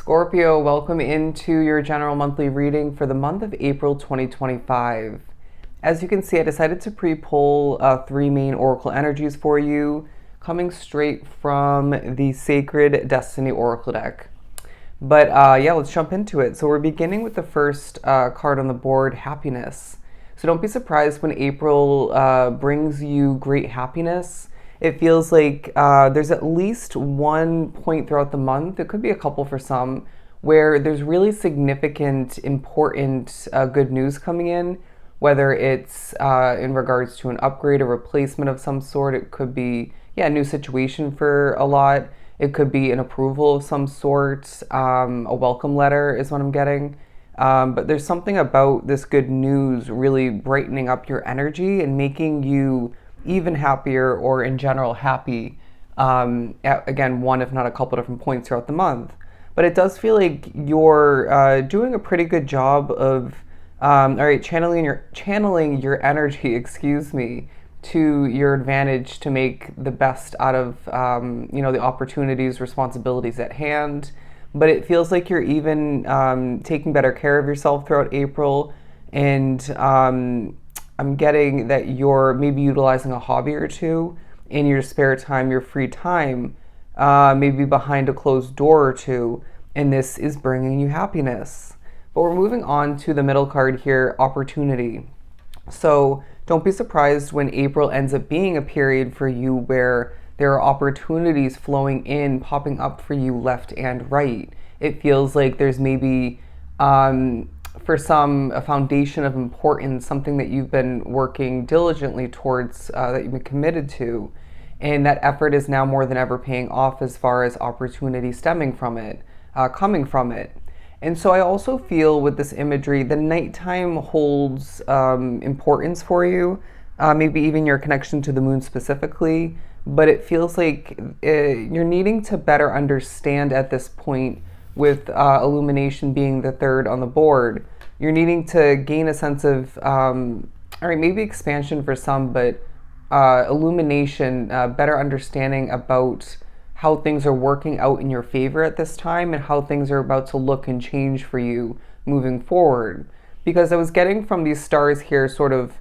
Scorpio, welcome into your general monthly reading for the month of April 2025. As you can see, I decided to pre-pull three main oracle energies for you, coming straight from the Sacred Destiny Oracle deck. But yeah, let's jump into it. So we're beginning with the first card on the board, happiness. So don't be surprised when April brings you great happiness. It feels like there's at least one point throughout the month, it could be a couple for some, where there's really significant, important good news coming in, whether it's in regards to an upgrade or replacement of some sort. It could be, yeah, a new situation for a lot. It could be an approval of some sort. A welcome letter is what I'm getting. But there's something about this good news really brightening up your energy and making you even happier, or in general happy, at, again, one if not a couple different points throughout the month. But it does feel like you're doing a pretty good job of all right, channeling your energy, excuse me, to your advantage to make the best out of the opportunities, responsibilities at hand. But it feels like you're even taking better care of yourself throughout April, and I'm getting that you're maybe utilizing a hobby or two in your spare time, your free time, maybe behind a closed door or two, and this is bringing you happiness. But we're moving on to the middle card here, opportunity. So don't be surprised when April ends up being a period for you where there are opportunities flowing in, popping up for you left and right. It feels like there's maybe for some, a foundation of importance, something that you've been working diligently towards, that you've been committed to, and that effort is now more than ever paying off as far as opportunity stemming from it, coming from it. And so I also feel with this imagery, the nighttime holds importance for you, maybe even your connection to the moon specifically, but it feels like you're needing to better understand at this point, with Illumination being the third on the board. You're needing to gain a sense of, all right, maybe expansion for some, but illumination, better understanding about how things are working out in your favor at this time and how things are about to look and change for you moving forward. Because I was getting from these stars here sort of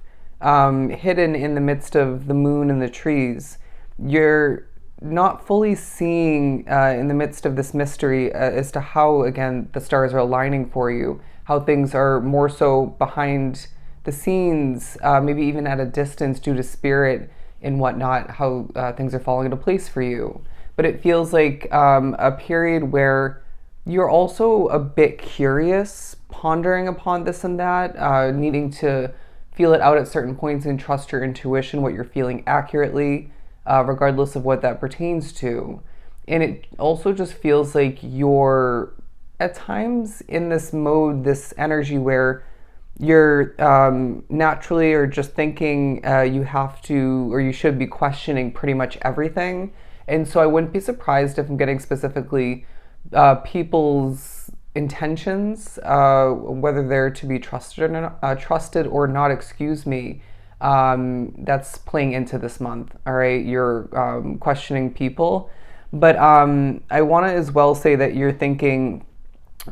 hidden in the midst of the moon and the trees, you're not fully seeing in the midst of this mystery as to how, again, the stars are aligning for you, how things are more so behind the scenes, maybe even at a distance due to spirit and whatnot, how things are falling into place for you. But it feels like a period where you're also a bit curious, pondering upon this and that, needing to feel it out at certain points and trust your intuition, what you're feeling accurately, regardless of what that pertains to. And it also just feels like you're at times in this mode, this energy where you're naturally or just thinking you have to, or you should be questioning pretty much everything. And so I wouldn't be surprised if I'm getting specifically people's intentions, whether they're to be trusted or not, excuse me. That's playing into this month. All right, you're questioning people, but I want to as well say that you're thinking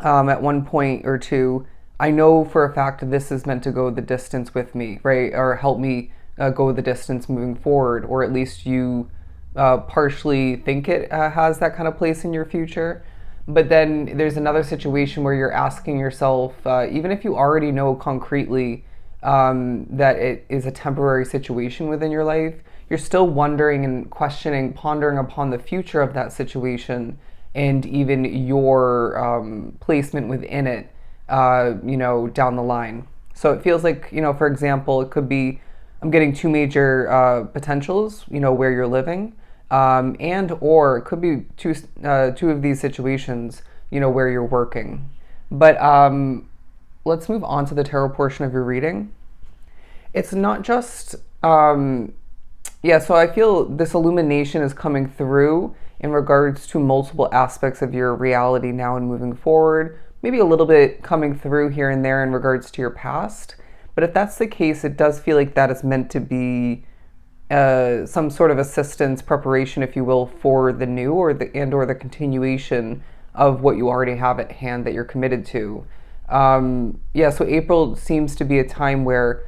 at one point or two, I know for a fact this is meant to go the distance with me, right, or help me go the distance moving forward, or at least you partially think it has that kind of place in your future. But then there's another situation where you're asking yourself, even if you already know concretely that it is a temporary situation within your life, you're still wondering and questioning, pondering upon the future of that situation and even your placement within it, down the line. So it feels like, for example, it could be, I'm getting two major potentials, where you're living, and or it could be two of these situations, where you're working. But let's move on to the tarot portion of your reading. It's not just, so I feel this illumination is coming through in regards to multiple aspects of your reality now and moving forward, maybe a little bit coming through here and there in regards to your past. But if that's the case, it does feel like that is meant to be some sort of assistance, preparation, if you will, for the new or the continuation of what you already have at hand that you're committed to. Yeah, so April seems to be a time where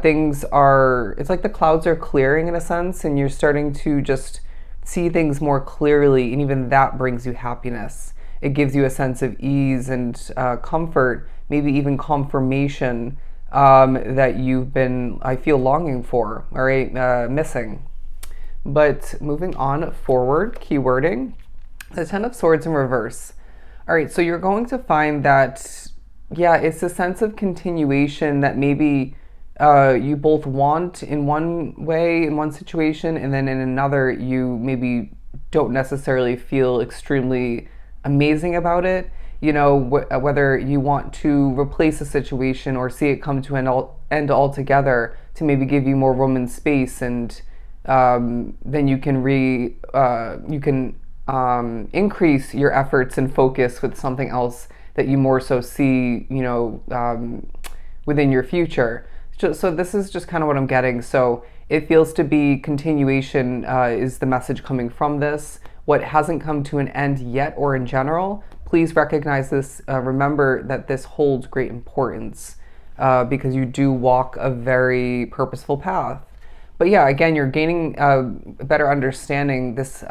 things are, it's like the clouds are clearing in a sense, and you're starting to just see things more clearly, and even that brings you happiness. It gives you a sense of ease and comfort, maybe even confirmation that you've been, I feel, longing for, all right, missing. But moving on forward, keywording, the Ten of Swords in reverse. All right, so you're going to find that, yeah, it's a sense of continuation that maybe you both want in one way, in one situation, and then in another, you maybe don't necessarily feel extremely amazing about it. You know, whether you want to replace a situation or see it come to an end altogether to maybe give you more room and space, and then you can increase your efforts and focus with something else that you more so see, you know, within your future. So this is just kind of what I'm getting. So it feels to be continuation is the message coming from this. What hasn't come to an end yet or in general, please recognize this. Remember that this holds great importance because you do walk a very purposeful path. But yeah, again, you're gaining a better understanding, this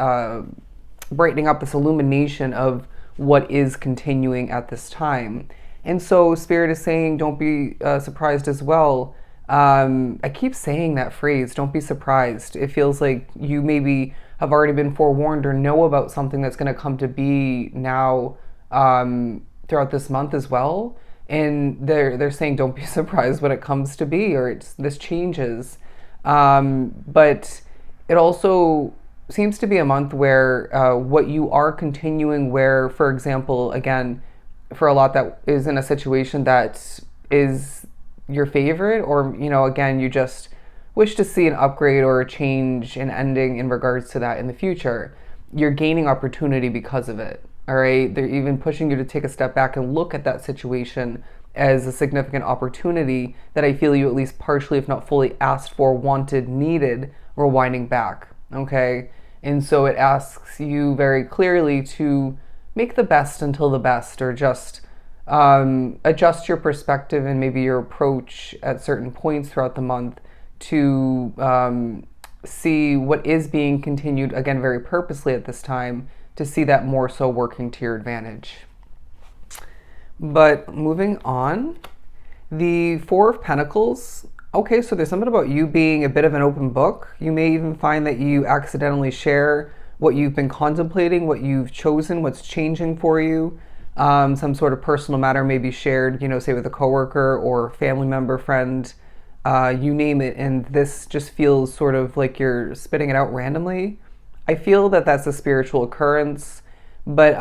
brightening up, this illumination of what is continuing at this time. And so Spirit is saying, don't be surprised as well. I keep saying that phrase, don't be surprised. It feels like you maybe have already been forewarned or know about something that's going to come to be now throughout this month as well. And they're saying, don't be surprised when it comes to be, or this changes. But it also seems to be a month where what you are continuing, where, for example, again, for a lot that is in a situation that is your favorite, or, you know, again, you just wish to see an upgrade or a change, an ending in regards to that in the future, you're gaining opportunity because of it. All right. They're even pushing you to take a step back and look at that situation as a significant opportunity that I feel you at least partially, if not fully, asked for, wanted, needed, rewinding back. Okay. And so it asks you very clearly to make the best until the best, or just adjust your perspective and maybe your approach at certain points throughout the month to see what is being continued, again, very purposely at this time, to see that more so working to your advantage. But moving on, the Four of Pentacles. Okay, so there's something about you being a bit of an open book. You may even find that you accidentally share what you've been contemplating, what you've chosen, what's changing for you. Some sort of personal matter may be shared, you know, say with a coworker or family member, friend, you name it. And this just feels sort of like you're spitting it out randomly. I feel that that's a spiritual occurrence, but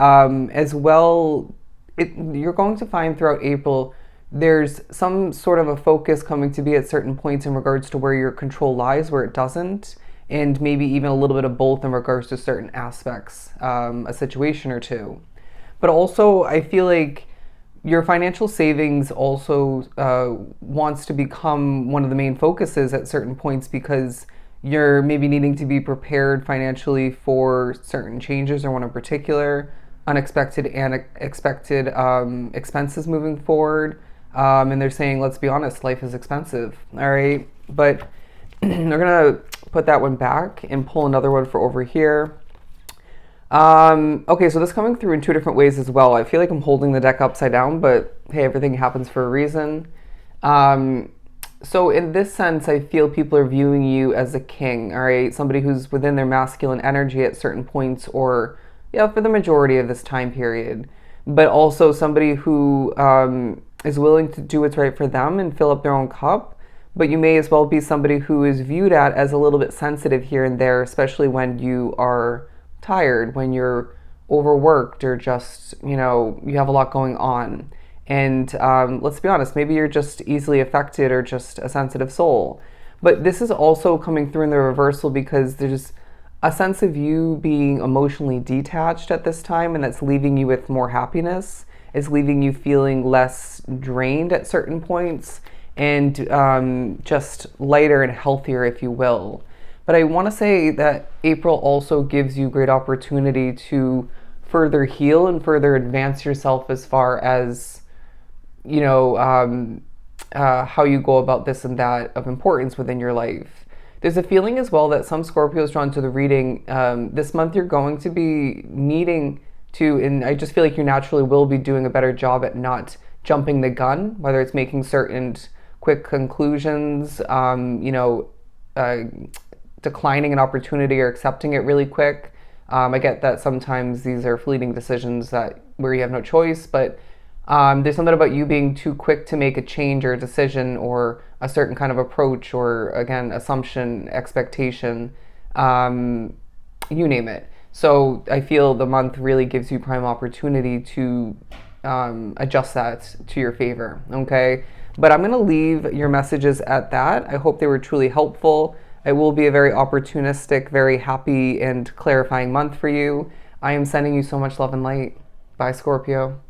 as well, you're going to find throughout April, there's some sort of a focus coming to be at certain points in regards to where your control lies, where it doesn't, and maybe even a little bit of both in regards to certain aspects, a situation or two. But also, I feel like your financial savings also wants to become one of the main focuses at certain points, because you're maybe needing to be prepared financially for certain changes, or one in particular, unexpected and expected expenses moving forward. And they're saying, let's be honest, life is expensive. All right. But they're going to put that one back and pull another one for over here. Okay, so this coming through in two different ways as well. I feel like I'm holding the deck upside down, but hey, everything happens for a reason. So in this sense, I feel people are viewing you as a king, all right? Somebody who's within their masculine energy at certain points, or, yeah, for the majority of this time period. But also somebody who is willing to do what's right for them and fill up their own cup. But you may as well be somebody who is viewed at as a little bit sensitive here and there, especially when you are tired, when you're overworked, or just, you know, you have a lot going on. And let's be honest, maybe you're just easily affected, or just a sensitive soul. But this is also coming through in the reversal, because there's a sense of you being emotionally detached at this time, and that's leaving you with more happiness. It's leaving you feeling less drained at certain points, and just lighter and healthier, if you will. But I want to say that April also gives you great opportunity to further heal and further advance yourself as far as, you know, how you go about this and that of importance within your life. There's a feeling as well that some Scorpios drawn to the reading, this month you're going to be needing to, and I just feel like you naturally will be doing a better job at not jumping the gun, whether it's making certain quick conclusions, declining an opportunity or accepting it really quick. I get that sometimes these are fleeting decisions that where you have no choice, but there's something about you being too quick to make a change or a decision or a certain kind of approach or, again, assumption, expectation, you name it. So I feel the month really gives you prime opportunity to adjust that to your favor, okay? But I'm going to leave your messages at that. I hope they were truly helpful. It will be a very opportunistic, very happy and clarifying month for you. I am sending you so much love and light. Bye, Scorpio.